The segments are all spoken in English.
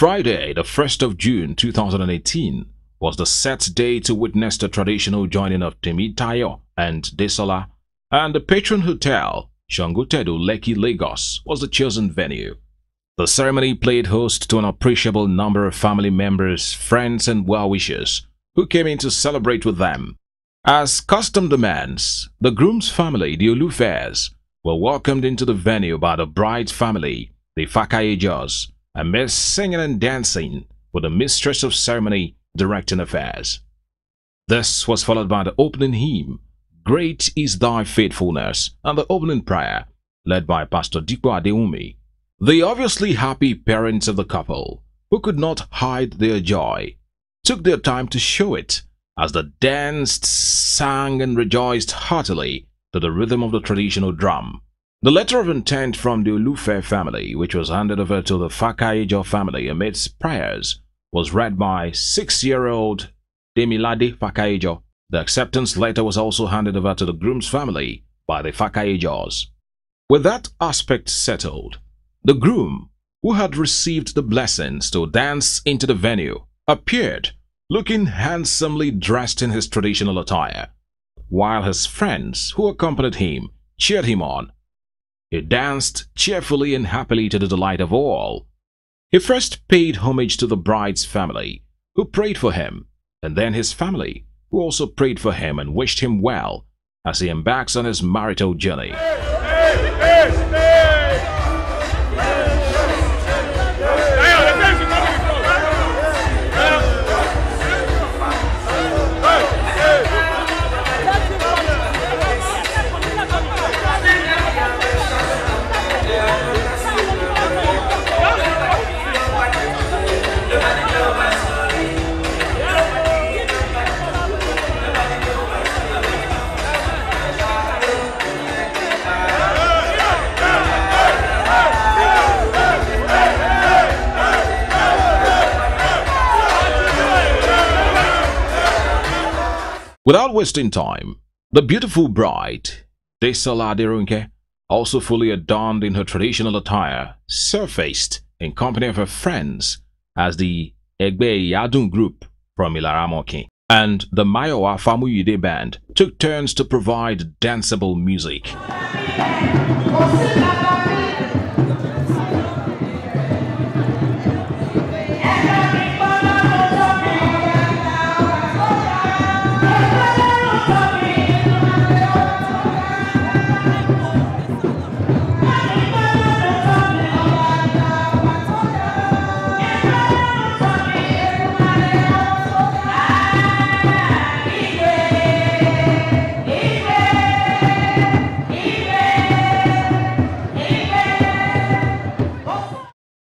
Friday, the 1st of June 2018, was the set day to witness the traditional joining of Temitayo and Desola, and the patron hotel, Shangotedo Lekki, Lagos, was the chosen venue. The ceremony played host to an appreciable number of family members, friends, and well-wishers who came in to celebrate with them. As custom demands, the groom's family, the Olufes, were welcomed into the venue by the bride's family, the Fakeyejos, amid singing and dancing with the mistress of ceremony directing affairs. This was followed by the opening hymn, "Great is Thy Faithfulness," and the opening prayer, led by Pastor Dipo Adeumi. The obviously happy parents of the couple, who could not hide their joy, took their time to show it as they danced, sang, and rejoiced heartily to the rhythm of the traditional drum. The letter of intent from the Olufe family, which was handed over to the Fakeyejo family amidst prayers, was read by 6-year-old Demilade Fakeyejo. The acceptance letter was also handed over to the groom's family by the Fakeyejos. With that aspect settled, the groom, who had received the blessings to dance into the venue, appeared, looking handsomely dressed in his traditional attire, while his friends who accompanied him cheered him on. He danced cheerfully and happily to the delight of all. He first paid homage to the bride's family, who prayed for him, and then his family, who also prayed for him and wished him well as he embarks on his marital journey. Without wasting time, the beautiful bride, Desola, also fully adorned in her traditional attire, surfaced in company of her friends as the Egbe Yadun group from Ilaramoki and the Mayowa Famuyide band took turns to provide danceable music.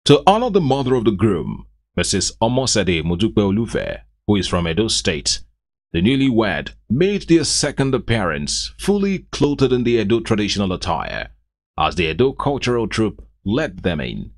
To honor the mother of the groom, Mrs. Omosede Modupe Olufe, who is from Edo State, the newlywed made their second appearance fully clothed in the Edo traditional attire, as the Edo cultural troupe led them in.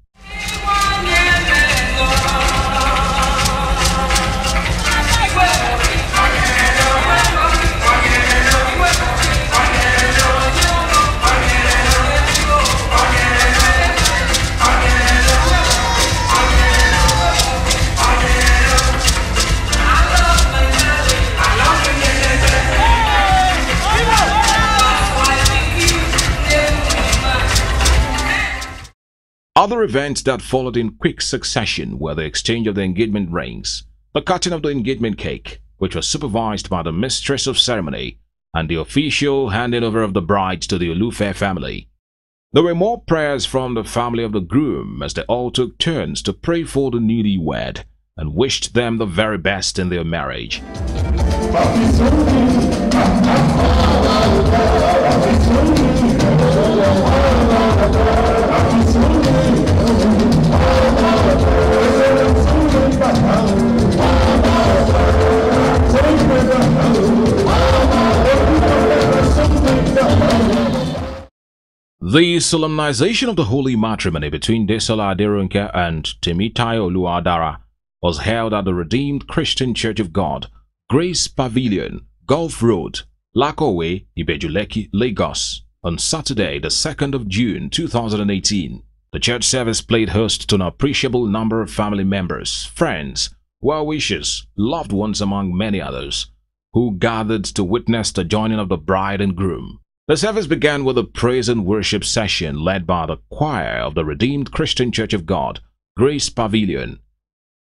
Other events that followed in quick succession were the exchange of the engagement rings, the cutting of the engagement cake, which was supervised by the mistress of ceremony, and the official handing over of the bride to the Olufe family. There were more prayers from the family of the groom as they all took turns to pray for the newlywed and wished them the very best in their marriage. The solemnization of the holy matrimony between Desola Aderonke and Temitayo Oluwadara was held at the Redeemed Christian Church of God, Grace Pavilion, Gulf Road, Lakowe, Ibejuleki, Lagos, on Saturday, the 2nd of June 2018. The church service played host to an appreciable number of family members, friends, well-wishers, loved ones among many others, who gathered to witness the joining of the bride and groom. The service began with a praise and worship session led by the choir of the Redeemed Christian Church of God, Grace Pavilion.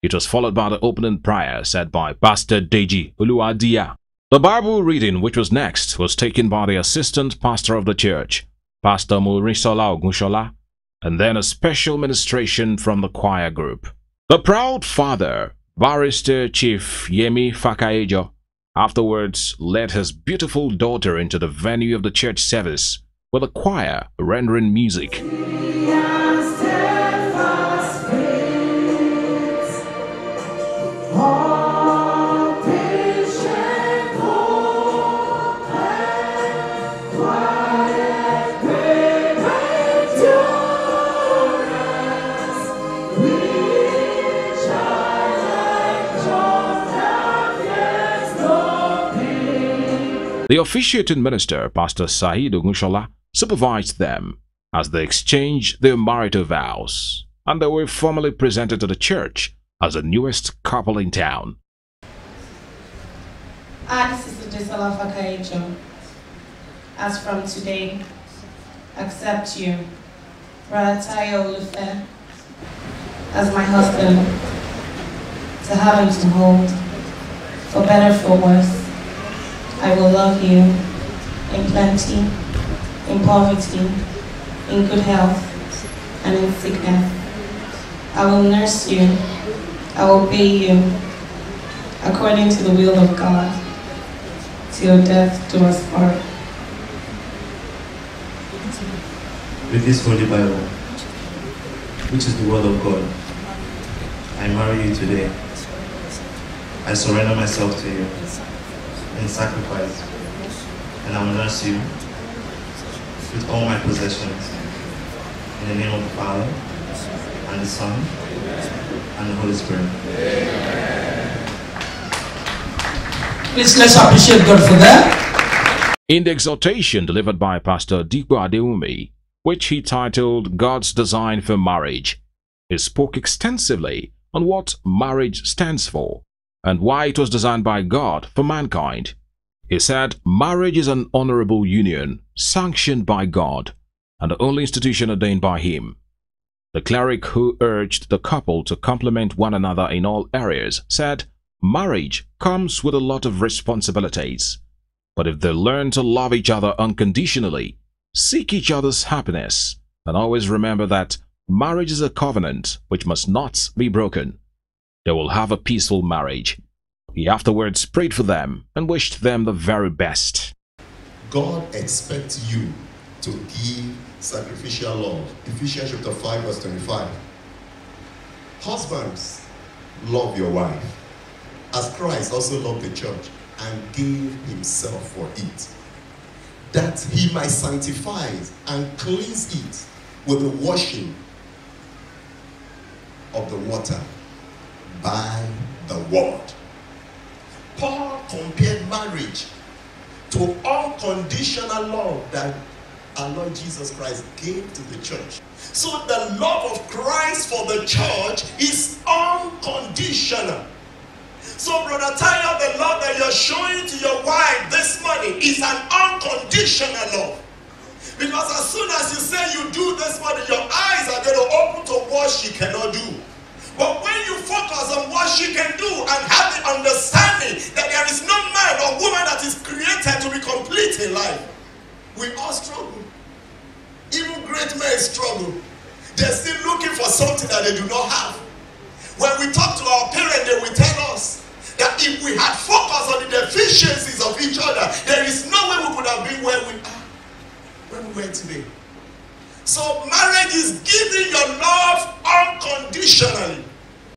It was followed by the opening prayer said by Pastor Deji Oluwadia. The Bible reading, which was next, was taken by the assistant pastor of the church, Pastor Morisola Ogunshola, and then a special ministration from the choir group. The proud father, Barrister Chief Yemi Fakeyejo, afterwards led his beautiful daughter into the venue of the church service with a choir rendering music. The officiating minister, Pastor Saheed Ogunshola, supervised them as they exchanged their marital vows, and they were formally presented to the church as the newest couple in town. I, Sister Desola Fakeyejo, as from today, accept you, Brother Olufe, as my husband, to have and to hold, for better, for worse. I will love you in plenty, in poverty, in good health, and in sickness. I will nurse you, I will obey you, according to the will of God, till death do us part. With this Holy Bible, which is the Word of God, I marry you today. I surrender myself to you in sacrifice, and I will nurse you with all my possessions. In the name of the Father, and the Son, and the Holy Spirit. Please let's appreciate God for that. In the exhortation delivered by Pastor Dipo Adeumi, which he titled God's Design for Marriage, he spoke extensively on what marriage stands for and why it was designed by God for mankind. He said marriage is an honorable union sanctioned by God and the only institution ordained by Him. The cleric, who urged the couple to complement one another in all areas, said marriage comes with a lot of responsibilities, but if they learn to love each other unconditionally, seek each other's happiness, and always remember that marriage is a covenant which must not be broken, they will have a peaceful marriage. He afterwards prayed for them and wished them the very best. God expects you to give sacrificial love. Ephesians chapter 5 verse 25. Husbands, love your wife, as Christ also loved the church and gave himself for it, that he might sanctify it and cleanse it with the washing of the water by the word. Paul compared marriage to unconditional love that our Lord Jesus Christ gave to the church. So the love of Christ for the church is unconditional. So Brother Tayo, the love that you're showing to your wife this morning is an unconditional love. Because as soon as you say you do this morning, your eyes are going to open to what she cannot do. But when you focus on what she can do and have the understanding that there is no man or woman that is created to be complete in life, we all struggle. Even great men struggle. They're still looking for something that they do not have. When we talk to our parents, they will tell us that if we had focused on the deficiencies of each other, there is no way we could have been where we are, where we were today. So marriage is giving your love unconditionally.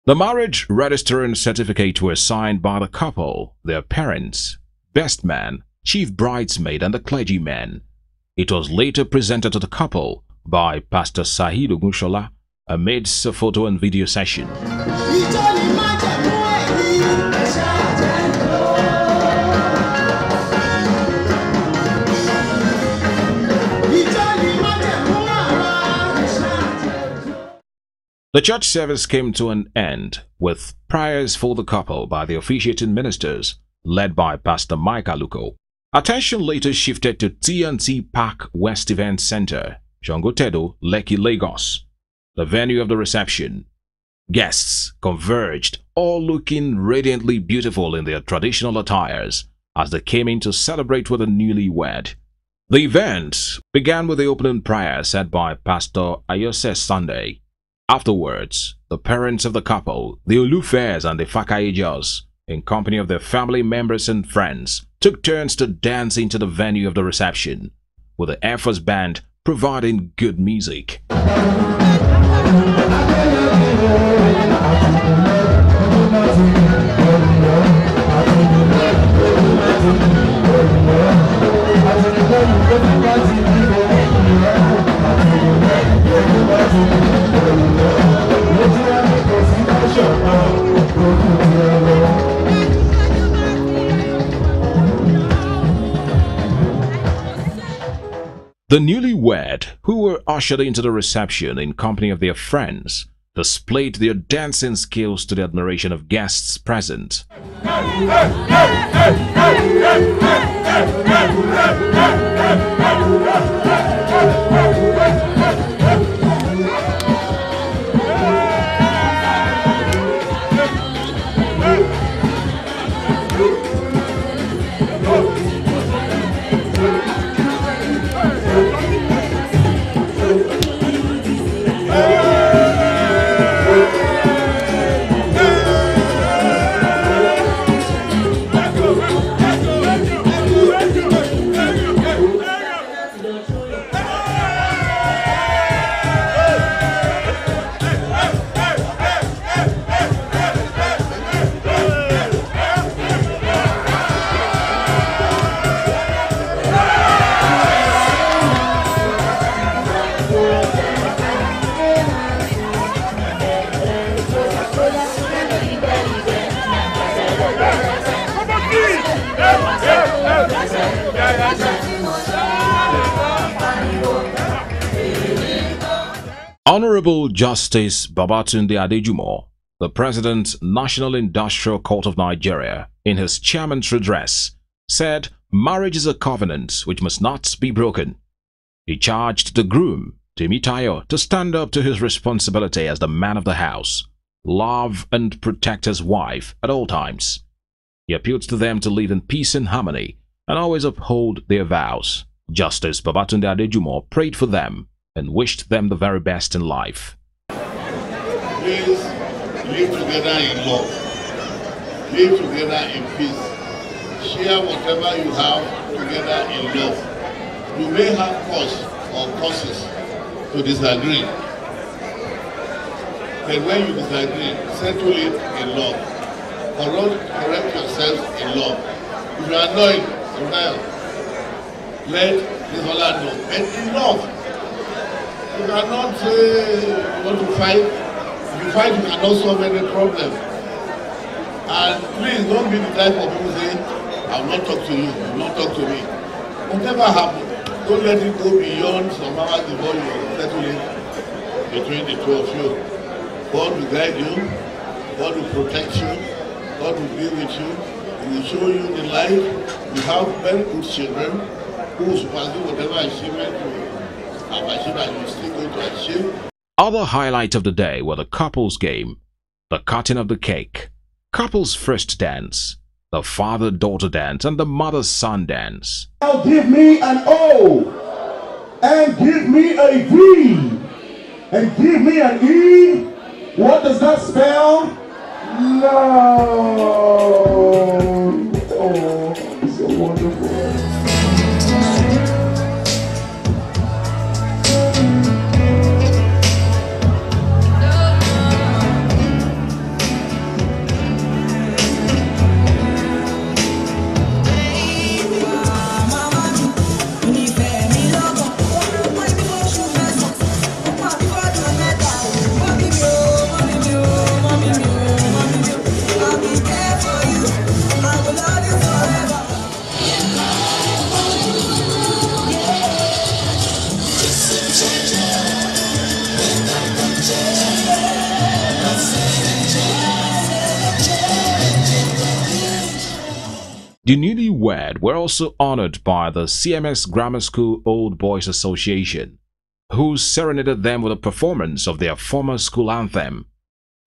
The marriage register and certificate were signed by the couple, their parents, best man, chief bridesmaid, and the clergyman. It was later presented to the couple by Pastor Saheed Ogunshola amidst a photo and video session. The church service came to an end with prayers for the couple by the officiating ministers, led by Pastor Mike Aluko. Attention later shifted to T&T Park West Event Center, Sangotedo, Lekki, Lagos, the venue of the reception. Guests converged, all looking radiantly beautiful in their traditional attires as they came in to celebrate with the newlywed. The event began with the opening prayer said by Pastor Ayose Sunday. Afterwards, the parents of the couple, the Olufes and the Fakeyejos, in company of their family members and friends, took turns to dance into the venue of the reception, with the Air Force Band providing good music. The newlywed, who were ushered into the reception in company of their friends, displayed their dancing skills to the admiration of guests present. Honorable Justice Babatunde Adejumo, the President, National Industrial Court of Nigeria, in his chairman's address, said marriage is a covenant which must not be broken. He charged the groom, Temitayo, to stand up to his responsibility as the man of the house, love and protect his wife at all times. He appealed to them to live in peace and harmony and always uphold their vows. Justice Babatunde Adejumo prayed for them and wished them the very best in life. Please live together in love, live together in peace, share whatever you have together in love. You may have cause or causes to disagree, but when you disagree, settle it in love. Correct yourself in love. If you are annoyed, let Desola know, and in love. You cannot say you want to fight. If you fight, you cannot solve any problem. And please don't be the type of people say, I will not talk to you, you will not talk to me. Whatever happens, don't let it go beyond some hours before you settle it between the two of you. God will guide you, God will protect you, God will be with you, He will show you the light. You have very good children who will pursue whatever achievement you Other highlights of the day were the couple's game, the cutting of the cake, couple's first dance, the father-daughter dance, and the mother-son dance. Now give me an O, and give me a V, and give me an E. What does that spell? Love. Oh, so wonderful. The newlywed were also honored by the CMS Grammar School Old Boys Association, who serenaded them with a performance of their former school anthem.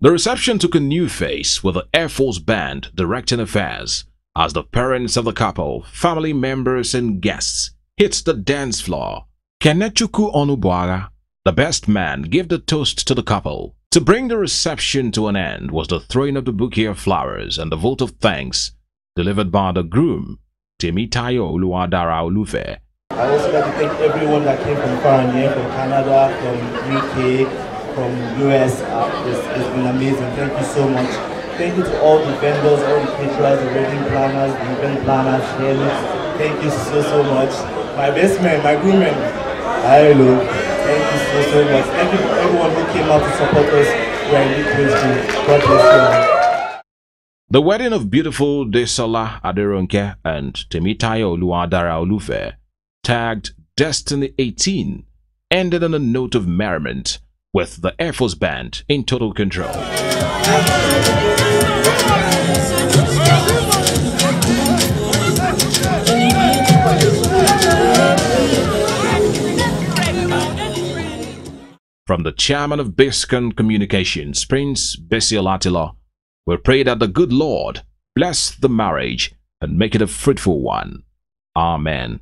The reception took a new face with the Air Force Band directing affairs as the parents of the couple, family members and guests hit the dance floor. Kenechukwu Onubwaga, the best man, gave the toast to the couple. To bring the reception to an end was the throwing of the bouquet of flowers and the vote of thanks delivered by the groom, Temitayo Olufe. I also like to thank everyone that came from far and near, from Canada, from UK, from US. It's been amazing. Thank you so much. Thank you to all the vendors, all the caterers, the wedding planners, the event planners, thank you so much. My best man, my groomman, hello. Thank you so much. Thank you to everyone who came out to support us. We are in the God bless you. The wedding of beautiful Desola Aderonke and Temitayo Olufe, tagged Destiny 18, ended on a note of merriment with the Air Force Band in total control. From the chairman of Biscon Communications, Prince Desola, we pray that the good Lord bless the marriage and make it a fruitful one. Amen.